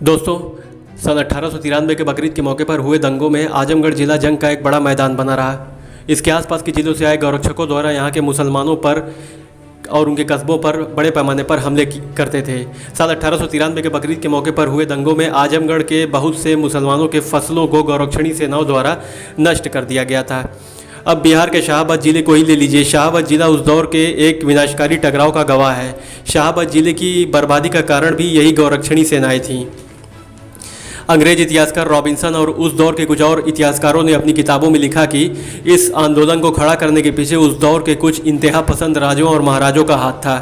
दोस्तों, सन 1893 के बकरीद के मौके पर हुए दंगों में आजमगढ़ जिला जंग का एक बड़ा मैदान बना रहा। इसके आसपास के जिलों से आए गौरक्षकों द्वारा यहाँ के मुसलमानों पर और उनके कस्बों पर बड़े पैमाने पर हमले करते थे। साल 1893 के बकरीद के मौके पर हुए दंगों में आजमगढ़ के बहुत से मुसलमानों के फसलों को गौरक्षणी सेनाओं द्वारा नष्ट कर दिया गया था। अब बिहार के शाहाबाद जिले को ही ले लीजिए। शाहाबाद जिला उस दौर के एक विनाशकारी टकराव का गवाह है। शाहाबाद जिले की बर्बादी का कारण भी यही गौरक्षणी सेनाएं थीं। अंग्रेज इतिहासकार रॉबिन्सन और उस दौर के कुछ और इतिहासकारों ने अपनी किताबों में लिखा कि इस आंदोलन को खड़ा करने के पीछे उस दौर के कुछ इंतहा पसंद राजाओं और महाराजों का हाथ था।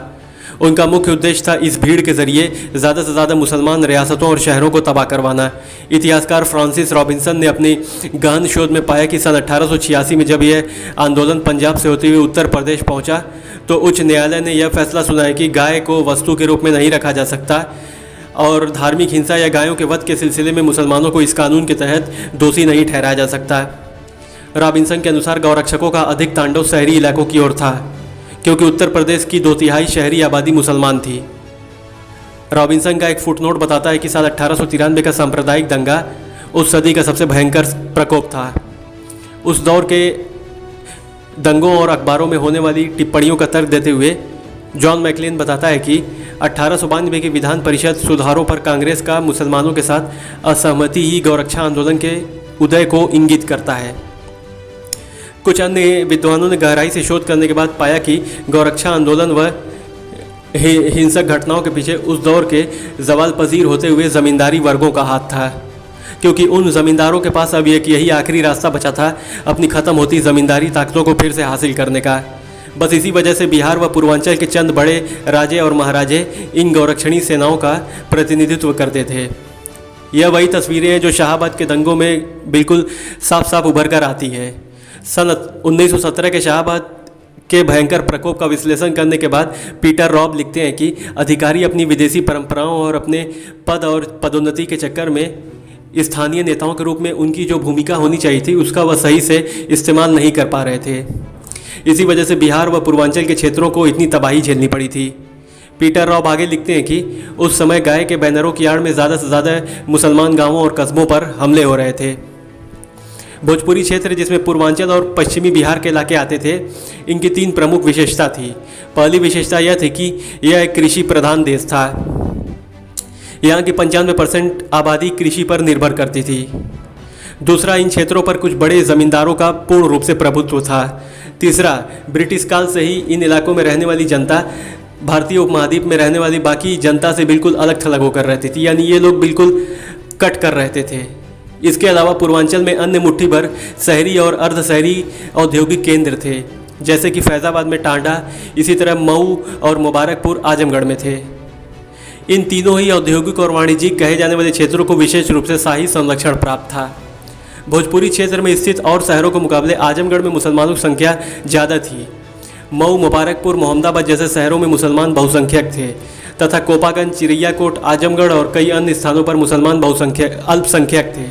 उनका मुख्य उद्देश्य था इस भीड़ के जरिए ज़्यादा से ज़्यादा मुसलमान रियासतों और शहरों को तबाह करवाना। इतिहासकार फ्रांसिस रॉबिन्सन ने अपनी गहन शोध में पाया कि सन 1886 में जब यह आंदोलन पंजाब से होते हुए उत्तर प्रदेश पहुंचा तो उच्च न्यायालय ने यह फैसला सुनाया कि गाय को वस्तु के रूप में नहीं रखा जा सकता और धार्मिक हिंसा या गायों के वध के सिलसिले में मुसलमानों को इस कानून के तहत दोषी नहीं ठहराया जा सकता। रॉबिन्सन के अनुसार गौरक्षकों का अधिक तांडव शहरी इलाकों की ओर था, क्योंकि उत्तर प्रदेश की 2/3 शहरी आबादी मुसलमान थी। रॉबिन्सन का एक फुटनोट बताता है कि साल 1893 का सांप्रदायिक दंगा उस सदी का सबसे भयंकर प्रकोप था। उस दौर के दंगों और अखबारों में होने वाली टिप्पणियों का तर्क देते हुए जॉन मैकलिन बताता है कि 1892 के विधान परिषद सुधारों पर कांग्रेस का मुसलमानों के साथ असहमति ही गौरक्षा आंदोलन के उदय को इंगित करता है। कुछ अन्य विद्वानों ने गहराई से शोध करने के बाद पाया कि गौरक्षा आंदोलन व हिंसक घटनाओं के पीछे उस दौर के जवाल पजीर होते हुए ज़मींदारी वर्गों का हाथ था, क्योंकि उन ज़मींदारों के पास अब एक यही आखिरी रास्ता बचा था अपनी ख़त्म होती ज़मींदारी ताकतों को फिर से हासिल करने का। बस इसी वजह से बिहार व पूर्वांचल के चंद बड़े राजे और महाराजे इन गौरक्षणी सेनाओं का प्रतिनिधित्व करते थे। यह वही तस्वीरें हैं जो शाहाबाद के दंगों में बिल्कुल साफ साफ उभर कर आती है। सन 1917 के शाहाबाद के भयंकर प्रकोप का विश्लेषण करने के बाद पीटर रॉब लिखते हैं कि अधिकारी अपनी विदेशी परंपराओं और अपने पद और पदोन्नति के चक्कर में स्थानीय नेताओं के रूप में उनकी जो भूमिका होनी चाहिए थी उसका वह सही से इस्तेमाल नहीं कर पा रहे थे। इसी वजह से बिहार व पूर्वांचल के क्षेत्रों को इतनी तबाही झेलनी पड़ी थी। पीटर रॉब आगे लिखते हैं कि उस समय गाय के बैनरों की आड़ में ज़्यादा से ज़्यादा मुसलमान गांवों और कस्बों पर हमले हो रहे थे। भोजपुरी क्षेत्र, जिसमें पूर्वांचल और पश्चिमी बिहार के इलाके आते थे, इनकी 3 प्रमुख विशेषता थी। पहली विशेषता यह थी कि यह एक कृषि प्रधान देश था। यहाँ की 95% आबादी कृषि पर निर्भर करती थी। दूसरा, इन क्षेत्रों पर कुछ बड़े ज़मींदारों का पूर्ण रूप से प्रभुत्व था। तीसरा, ब्रिटिश काल से ही इन इलाकों में रहने वाली जनता भारतीय उपमहाद्वीप में रहने वाली बाकी जनता से बिल्कुल अलग थलग होकर रहती थी, यानी ये लोग बिल्कुल कट कर रहते थे। इसके अलावा पूर्वांचल में अन्य मुट्ठी भर शहरी और अर्ध शहरी औद्योगिक केंद्र थे, जैसे कि फैज़ाबाद में टांडा, इसी तरह मऊ और मुबारकपुर आजमगढ़ में थे। इन तीनों ही औद्योगिक और वाणिज्यिक कहे जाने वाले क्षेत्रों को विशेष रूप से शाही संरक्षण प्राप्त था। भोजपुरी क्षेत्र में स्थित और शहरों के मुकाबले आजमगढ़ में मुसलमानों की संख्या ज़्यादा थी। मऊ, मुबारकपुर, मोहम्मदाबाद जैसे शहरों में मुसलमान बहुसंख्यक थे तथा कोपागंज, चिरैयाकोट, आजमगढ़ और कई अन्य स्थानों पर मुसलमान अल्पसंख्यक थे।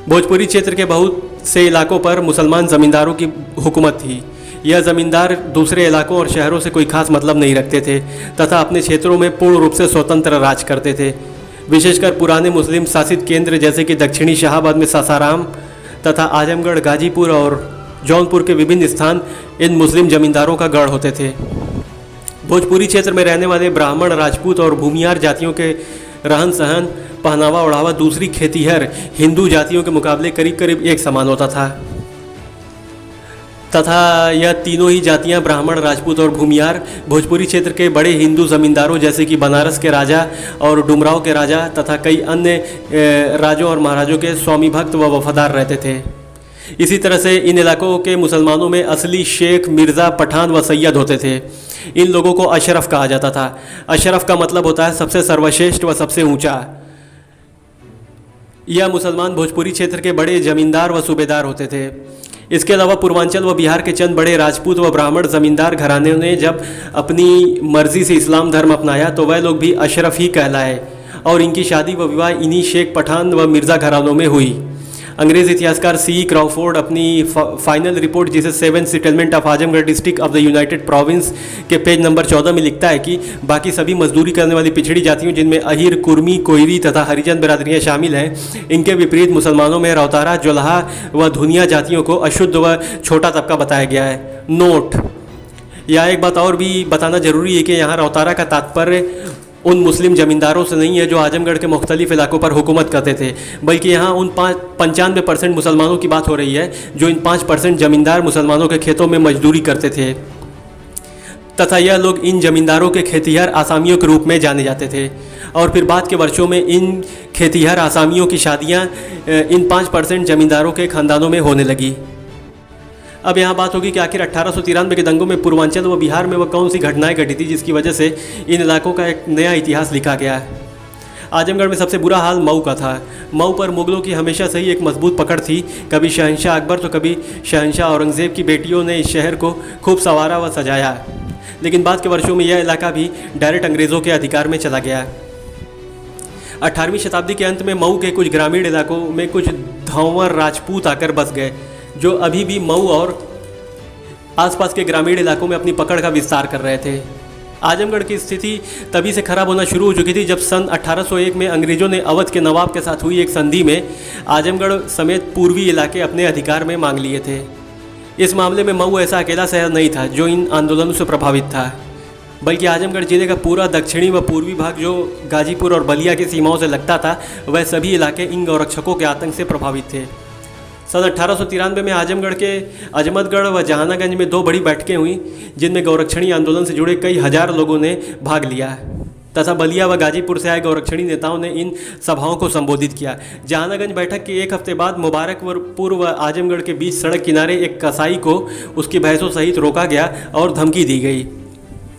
भोजपुरी क्षेत्र के बहुत से इलाकों पर मुसलमान ज़मींदारों की हुकूमत थी। यह ज़मींदार दूसरे इलाकों और शहरों से कोई खास मतलब नहीं रखते थे तथा अपने क्षेत्रों में पूर्ण रूप से स्वतंत्र राज करते थे। विशेषकर पुराने मुस्लिम शासित केंद्र जैसे कि दक्षिणी शाहाबाद में सासाराम तथा आजमगढ़, गाजीपुर और जौनपुर के विभिन्न स्थान इन मुस्लिम जमींदारों का गढ़ होते थे। भोजपुरी क्षेत्र में रहने वाले ब्राह्मण, राजपूत और भूमियार जातियों के रहन सहन, पहनावा ओढ़ावा दूसरी खेतीहर हिंदू जातियों के मुकाबले करीब करीब एक समान होता था तथा यह तीनों ही जातियां ब्राह्मण, राजपूत और भूमियार भोजपुरी क्षेत्र के बड़े हिंदू ज़मींदारों जैसे कि बनारस के राजा और डुमराव के राजा तथा कई अन्य राजों और महाराजों के स्वामी भक्त व वफादार रहते थे। इसी तरह से इन इलाकों के मुसलमानों में असली शेख, मिर्ज़ा, पठान व सैयद होते थे। इन लोगों को अशरफ कहा जाता था। अशरफ का मतलब होता है सबसे सर्वश्रेष्ठ व सबसे ऊँचा। यह मुसलमान भोजपुरी क्षेत्र के बड़े जमींदार व सूबेदार होते थे। इसके अलावा पूर्वांचल व बिहार के चंद बड़े राजपूत व ब्राह्मण जमींदार घरानों ने जब अपनी मर्जी से इस्लाम धर्म अपनाया तो वह लोग भी अशरफ ही कहलाए और इनकी शादी व विवाह इन्हीं शेख, पठान व मिर्ज़ा घरानों में हुई। अंग्रेज़ इतिहासकार सी क्रॉफोर्ड अपनी फाइनल रिपोर्ट जिसे 7 settlement of Azamgarh district of the United province के पेज नंबर 14 में लिखता है कि बाकी सभी मजदूरी करने वाली पिछड़ी जातियों जिनमें अहीर, कुर्मी, कोयरी तथा हरिजन बिरादरियाँ शामिल हैं, इनके विपरीत मुसलमानों में रौतारा, जोलहा व धुनिया जातियों को अशुद्ध व छोटा तबका बताया गया है। नोट, यह एक बात और भी बताना जरूरी है कि यहाँ रौतारा का तात्पर्य उन मुस्लिम ज़मींदारों से नहीं है जो आजमगढ़ के मुख्तलिफ इलाकों पर हुकूमत करते थे, बल्कि यहाँ उन 95% मुसलमानों की बात हो रही है जो इन 5% ज़मींदार मुसलमानों के खेतों में मजदूरी करते थे, तथा यह लोग इन ज़मींदारों के खेतिहर आसामियों के रूप में जाने जाते थे। और फिर बाद के वर्षों में इन खेतिहर आसामियों की शादियाँ इन 5% ज़मींदारों के ख़ानदानों में होने लगी। अब यहाँ बात होगी कि आखिर 1893 के दंगों में पूर्वांचल व बिहार में वह कौन सी घटनाएं घटी थी जिसकी वजह से इन इलाकों का एक नया इतिहास लिखा गया है। आजमगढ़ में सबसे बुरा हाल मऊ का था। मऊ पर मुगलों की हमेशा से ही एक मजबूत पकड़ थी। कभी शहंशाह अकबर तो कभी शहंशाह औरंगज़ेब की बेटियों ने इस शहर को खूब संवारा व सजाया, लेकिन बाद के वर्षों में यह इलाका भी डायरेक्ट अंग्रेज़ों के अधिकार में चला गया। 18वीं शताब्दी के अंत में मऊ के कुछ ग्रामीण इलाकों में कुछ धौंवर राजपूत आकर बस गए, जो अभी भी मऊ और आसपास के ग्रामीण इलाकों में अपनी पकड़ का विस्तार कर रहे थे। आजमगढ़ की स्थिति तभी से खराब होना शुरू हो चुकी थी जब सन 1801 में अंग्रेज़ों ने अवध के नवाब के साथ हुई एक संधि में आजमगढ़ समेत पूर्वी इलाके अपने अधिकार में मांग लिए थे। इस मामले में मऊ ऐसा अकेला शहर नहीं था जो इन आंदोलनों से प्रभावित था, बल्कि आजमगढ़ जिले का पूरा दक्षिणी व पूर्वी भाग जो गाजीपुर और बलिया की सीमाओं से लगता था, वह सभी इलाके इन गौरक्षकों के आतंक से प्रभावित थे। सन 1893 में आजमगढ़ के अजमतगढ़ व जहानागंज में 2 बड़ी बैठकें हुई जिनमें गौरक्षणी आंदोलन से जुड़े कई हजार लोगों ने भाग लिया तथा बलिया व गाजीपुर से आए गौरक्षणी नेताओं ने इन सभाओं को संबोधित किया। जहानागंज बैठक के एक हफ्ते बाद मुबारकपुर व आजमगढ़ के बीच सड़क किनारे एक कसाई को उसकी भैंसों सहित रोका गया और धमकी दी गई।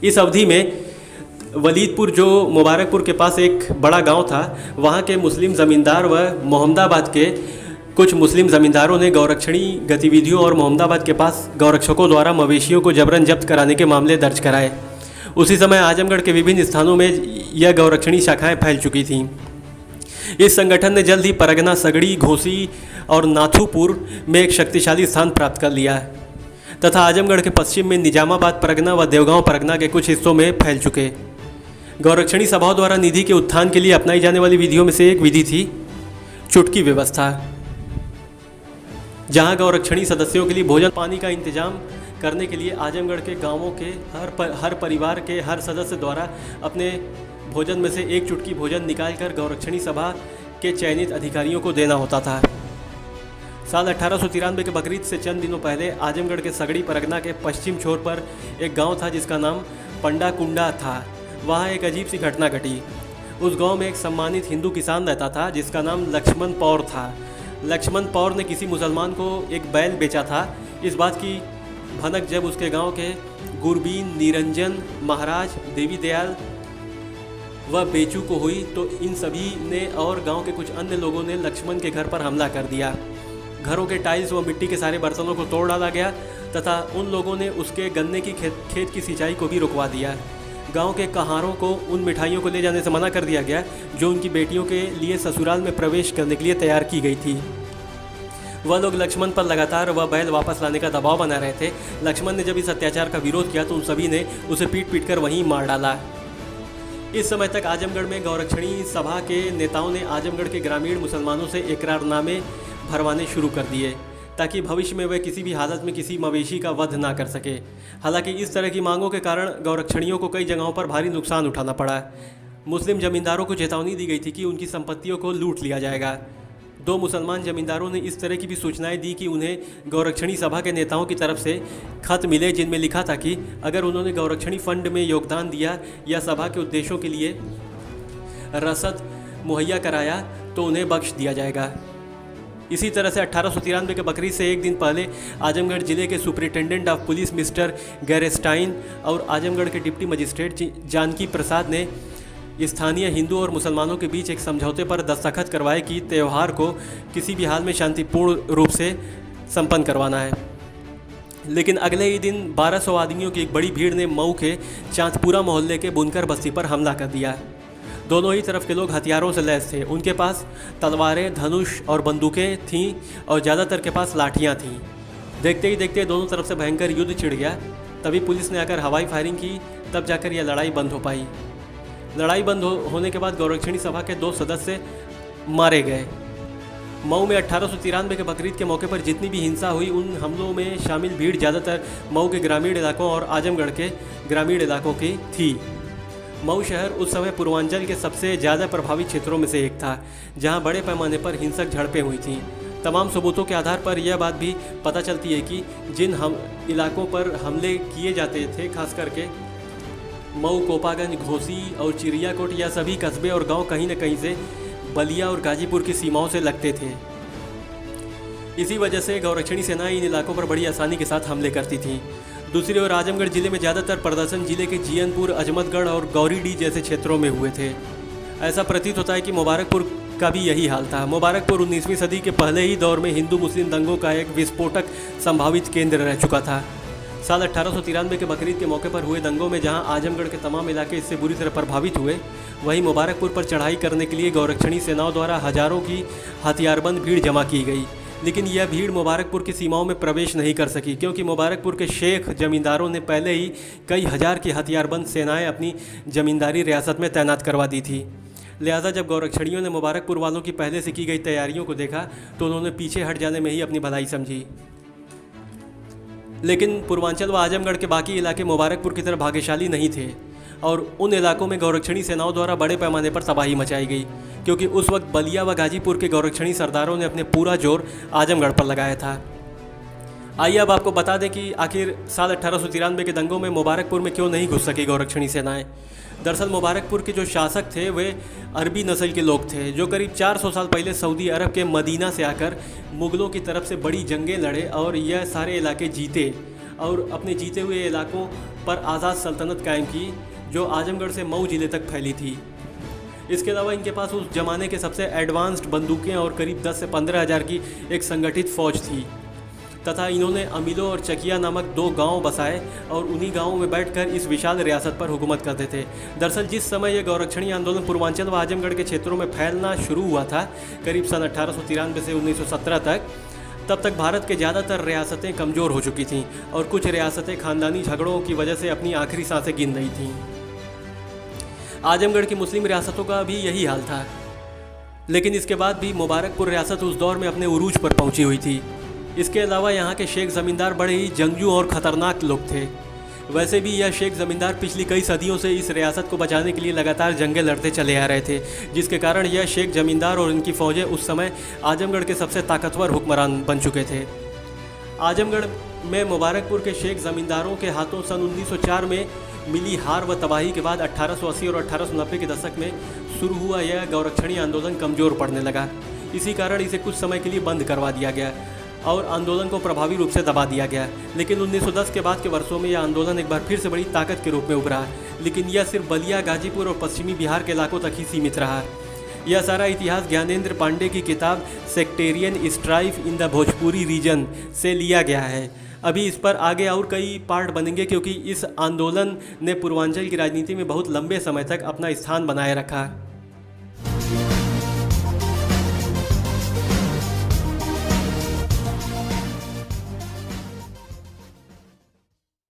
इस अवधि में वलीदपुर जो मुबारकपुर के पास एक बड़ा गाँव था, वहाँ के मुस्लिम ज़मींदार व मोहम्मदाबाद के कुछ मुस्लिम ज़मींदारों ने गौरक्षणी गतिविधियों और मोहम्मदाबाद के पास गौरक्षकों द्वारा मवेशियों को जबरन जब्त कराने के मामले दर्ज कराए। उसी समय आजमगढ़ के विभिन्न स्थानों में यह गौरक्षणी शाखाएं फैल चुकी थीं। इस संगठन ने जल्द ही परगना, सगड़ी, घोसी और नाथुपुर में एक शक्तिशाली स्थान प्राप्त कर लिया तथा आजमगढ़ के पश्चिम में निजामाबाद परगना व देवगांव परगना के कुछ हिस्सों में फैल चुके। गौरक्षणी सभाओं द्वारा निधि के उत्थान के लिए अपनाई जाने वाली विधियों में से एक विधि थी चुटकी व्यवस्था, जहां गौरक्षणी सदस्यों के लिए भोजन पानी का इंतजाम करने के लिए आजमगढ़ के गांवों के हर परिवार के हर सदस्य द्वारा अपने भोजन में से एक चुटकी भोजन निकालकर गौरक्षणी सभा के चयनित अधिकारियों को देना होता था। साल 1893 के बकरीद से चंद दिनों पहले आजमगढ़ के सगड़ी परगना के पश्चिम छोर पर एक गांव था जिसका नाम पंडा कुंडा था। वहाँ एक अजीब सी घटना घटी। उस गांव में एक सम्मानित हिंदू किसान रहता था जिसका नाम लक्ष्मण पौर था। लक्ष्मण पौर ने किसी मुसलमान को एक बैल बेचा था। इस बात की भनक जब उसके गांव के गुरबीन, निरंजन, महाराज, देवी दयाल व बेचू को हुई तो इन सभी ने और गांव के कुछ अन्य लोगों ने लक्ष्मण के घर पर हमला कर दिया। घरों के टाइल्स व मिट्टी के सारे बर्तनों को तोड़ डाला गया तथा उन लोगों ने उसके गन्ने की खेत की सिंचाई को भी रुकवा दिया। गांव के कहारों को उन मिठाइयों को ले जाने से मना कर दिया गया जो उनकी बेटियों के लिए ससुराल में प्रवेश करने के लिए तैयार की गई थी। वह लोग लक्ष्मण पर लगातार वह बैल वापस लाने का दबाव बना रहे थे। लक्ष्मण ने जब इस अत्याचार का विरोध किया तो उन सभी ने उसे पीट कर वहीं मार डाला। इस समय तक आजमगढ़ में गौरक्षणी सभा के नेताओं ने आजमगढ़ के ग्रामीण मुसलमानों से इकरारनामे भरवाने शुरू कर दिए ताकि भविष्य में वे किसी भी हालत में किसी मवेशी का वध ना कर सके। हालांकि इस तरह की मांगों के कारण गौरक्षणियों को कई जगहों पर भारी नुकसान उठाना पड़ा। मुस्लिम जमींदारों को चेतावनी दी गई थी कि उनकी संपत्तियों को लूट लिया जाएगा। 2 मुसलमान जमींदारों ने इस तरह की भी सूचनाएं दी कि उन्हें गौरक्षणी सभा के नेताओं की तरफ से खत मिले जिनमें लिखा था कि अगर उन्होंने गौरक्षणी फंड में योगदान दिया या सभा के उद्देश्यों के लिए रसद मुहैया कराया तो उन्हें बख्श दिया जाएगा। इसी तरह से 1893 के बकरीद से एक दिन पहले आजमगढ़ जिले के सुपरिटेंडेंट ऑफ पुलिस मिस्टर गैरेस्टाइन और आजमगढ़ के डिप्टी मजिस्ट्रेट जानकी प्रसाद ने स्थानीय हिंदू और मुसलमानों के बीच एक समझौते पर दस्तखत करवाए कि त्यौहार को किसी भी हाल में शांतिपूर्ण रूप से संपन्न करवाना है। लेकिन अगले ही दिन 1200 आदमियों की एक बड़ी भीड़ ने मऊ के चांदपुरा मोहल्ले के बुनकर बस्ती पर हमला कर दिया। दोनों ही तरफ के लोग हथियारों से लैस थे। उनके पास तलवारें, धनुष और बंदूकें थीं और ज़्यादातर के पास लाठियाँ थीं। देखते ही देखते दोनों तरफ से भयंकर युद्ध छिड़ गया। तभी पुलिस ने आकर हवाई फायरिंग की, तब जाकर यह लड़ाई बंद हो पाई। लड़ाई बंद होने के बाद गौरक्षणी सभा के 2 सदस्य मारे गए। मऊ में 1893 के बकरीद के मौके पर जितनी भी हिंसा हुई, उन हमलों में शामिल भीड़ ज़्यादातर मऊ के ग्रामीण इलाकों और आजमगढ़ के ग्रामीण इलाकों की थी। मऊ शहर उस समय पूर्वांचल के सबसे ज़्यादा प्रभावित क्षेत्रों में से एक था, जहां बड़े पैमाने पर हिंसक झड़पें हुई थीं। तमाम सबूतों के आधार पर यह बात भी पता चलती है कि जिन इलाकों पर हमले किए जाते थे, खास करके मऊ, कोपागंज, घोसी और चिड़ियाकोट, यह सभी कस्बे और गांव कहीं न कहीं से बलिया और गाजीपुर की सीमाओं से लगते थे। इसी वजह से गौरक्षणी सेना इन इलाकों पर बड़ी आसानी के साथ हमले करती थी। दूसरी ओर आजमगढ़ जिले में ज़्यादातर प्रदर्शन जिले के जीयनपुर, अजमतगढ़ और गौरीडीह जैसे क्षेत्रों में हुए थे। ऐसा प्रतीत होता है कि मुबारकपुर का भी यही हाल था। मुबारकपुर 19वीं सदी के पहले ही दौर में हिंदू मुस्लिम दंगों का एक विस्फोटक संभावित केंद्र रह चुका था। साल 1893 के बकरीद के मौके पर हुए दंगों में जहां आजमगढ़ के तमाम इलाके इससे बुरी तरह प्रभावित हुए, वहीं मुबारकपुर पर चढ़ाई करने के लिए गौरक्षणी सेनाओं द्वारा हजारों की हथियारबंद भीड़ जमा की गई। लेकिन यह भीड़ मुबारकपुर की सीमाओं में प्रवेश नहीं कर सकी, क्योंकि मुबारकपुर के शेख जमींदारों ने पहले ही कई हजार की हथियारबंद सेनाएं अपनी जमींदारी रियासत में तैनात करवा दी थी। लिहाजा जब गौरक्षणियों ने मुबारकपुर वालों की पहले से की गई तैयारियों को देखा तो उन्होंने पीछे हट जाने में ही अपनी भलाई समझी। लेकिन पूर्वांचल व आजमगढ़ के बाकी इलाके मुबारकपुर की तरह भाग्यशाली नहीं थे और उन इलाकों में गौरक्षणी सेनाओं द्वारा बड़े पैमाने पर तबाही मचाई गई, क्योंकि उस वक्त बलिया व गाजीपुर के गौरक्षणी सरदारों ने अपने पूरा जोर आजमगढ़ पर लगाया था। आइए अब आपको बता दें कि आखिर साल 1893 के दंगों में मुबारकपुर में क्यों नहीं घुस सकी गौरक्षणी सेनाएं। दरअसल मुबारकपुर के जो शासक थे वे अरबी नस्ल के लोग थे, जो करीब 400 साल पहले सऊदी अरब के मदीना से आकर मुग़लों की तरफ से बड़ी जंगें लड़े और यह सारे इलाके जीते और अपने जीते हुए इलाकों पर आज़ाद सल्तनत कायम की, जो आजमगढ़ से मऊ जिले तक फैली थी। इसके अलावा इनके पास उस ज़माने के सबसे एडवांस्ड बंदूकें और करीब 10 से 15 हज़ार की एक संगठित फ़ौज थी तथा इन्होंने अमीलो और चकिया नामक 2 गांव बसाए और उन्हीं गांवों में बैठकर इस विशाल रियासत पर हुकूमत करते थे। दरअसल जिस समय यह गौरक्षणी आंदोलन पूर्वांचल व आजमगढ़ के क्षेत्रों में फैलना शुरू हुआ था, करीब सन 1893 से 1917 तक, तब तक भारत के ज़्यादातर रियासतें कमज़ोर हो चुकी थीं और कुछ रियासतें ख़ानदानी झगड़ों की वजह से अपनी आखिरी सांसें गिन रही थीं। आजमगढ़ की मुस्लिम रियासतों का भी यही हाल था, लेकिन इसके बाद भी मुबारकपुर रियासत उस दौर में अपने उरूज पर पहुंची हुई थी। इसके अलावा यहाँ के शेख ज़मींदार बड़े ही जंगजू और ख़तरनाक लोग थे। वैसे भी यह शेख ज़मींदार पिछली कई सदियों से इस रियासत को बचाने के लिए लगातार जंगें लड़ते चले आ रहे थे, जिसके कारण यह शेख ज़मींदार और इनकी फ़ौजें उस समय आजमगढ़ के सबसे ताकतवर हुक्मरान बन चुके थे। आजमगढ़ में मुबारकपुर के शेख ज़मींदारों के हाथों सन 1904 में मिली हार व तबाही के बाद 1880 और 1890 के दशक में शुरू हुआ यह गौरक्षणी आंदोलन कमज़ोर पड़ने लगा। इसी कारण इसे कुछ समय के लिए बंद करवा दिया गया और आंदोलन को प्रभावी रूप से दबा दिया गया। लेकिन 1910 के बाद के वर्षों में यह आंदोलन एक बार फिर से बड़ी ताकत के रूप में उभरा, लेकिन यह सिर्फ बलिया, गाजीपुर और पश्चिमी बिहार के इलाकों तक ही सीमित रहा। यह सारा इतिहास ज्ञानेंद्र पांडे की किताब sectarian strife in the Bhojpuri region से लिया गया है। अभी इस पर आगे और कई पार्ट बनेंगे, क्योंकि इस आंदोलन ने पूर्वांचल की राजनीति में बहुत लंबे समय तक अपना स्थान बनाए रखा।